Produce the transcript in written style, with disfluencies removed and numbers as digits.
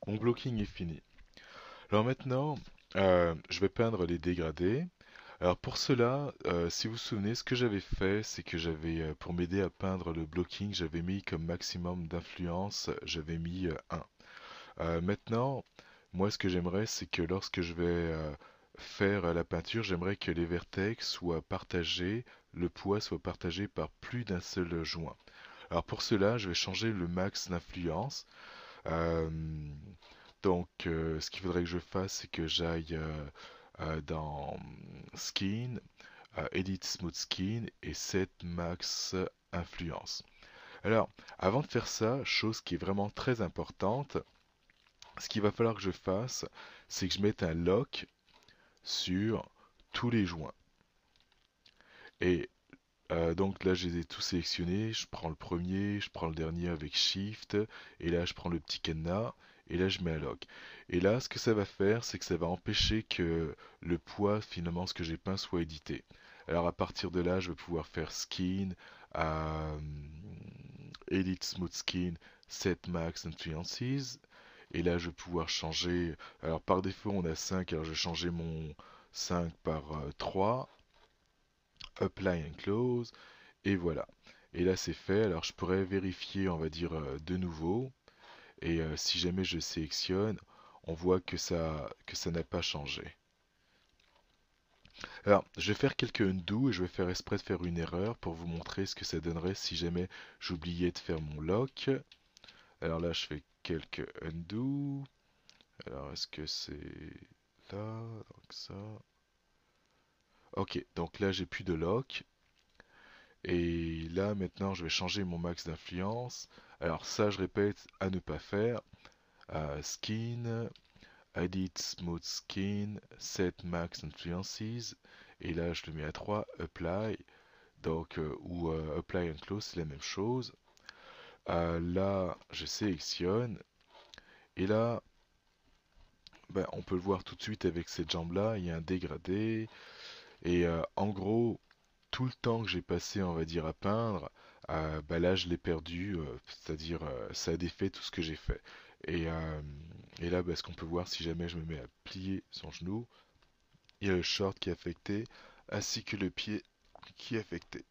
Mon blocking est fini. Alors maintenant, je vais peindre les dégradés. Alors pour cela, si vous vous souvenez, ce que j'avais fait, c'est que pour m'aider à peindre le blocking, j'avais mis comme maximum d'influence, j'avais mis 1. Maintenant, moi ce que j'aimerais, c'est que lorsque je vais faire la peinture, j'aimerais que les vertex soient partagés, le poids soit partagé par plus d'un seul joint. Alors pour cela, je vais changer le max d'influence. Euh, ce qu'il faudrait que je fasse, c'est que j'aille dans Skin, Edit Smooth Skin et Set Max Influence. Alors, avant de faire ça, chose qui est vraiment très importante, ce qu'il va falloir que je fasse, c'est que je mette un lock sur tous les joints. Et donc là, je les ai tous sélectionnés. Je prends le premier, je prends le dernier avec Shift, et là, je prends le petit cadenas, et là, je mets un lock. Et là, ce que ça va faire, c'est que ça va empêcher que le poids, finalement, ce que j'ai peint, soit édité. Alors à partir de là, je vais pouvoir faire Skin, euh, Edit Smooth Skin, Set Max Influences. Et là, je vais pouvoir changer. Alors par défaut, on a 5. Alors je vais changer mon 5 par 3. Apply and Close. Et voilà. Et là, c'est fait. Alors je pourrais vérifier, on va dire, de nouveau. Et si jamais je sélectionne, on voit que ça n'a pas changé. Alors, je vais faire quelques undo et je vais faire exprès de faire une erreur pour vous montrer ce que ça donnerait si jamais j'oubliais de faire mon lock. Alors là, je fais quelques undo. Alors, est-ce que c'est là? Donc ça. Ok, donc là, j'ai plus de lock. Et là, maintenant, je vais changer mon max d'influence. Alors ça, je répète, à ne pas faire. Skin, Edit Smooth Skin, Set Max Influences. Et là, je le mets à 3, Apply. Donc, Apply and Close, c'est la même chose. Là, je sélectionne. Et là, ben, on peut le voir tout de suite avec cette jambe-là. Il y a un dégradé. Et en gros, tout le temps que j'ai passé, on va dire, à peindre, bah là, je l'ai perdu. C'est-à-dire, ça a défait tout ce que j'ai fait. Et, euh, et là, bah, ce qu'on peut voir, si jamais je me mets à plier son genou, il y a le short qui est affecté, ainsi que le pied qui est affecté.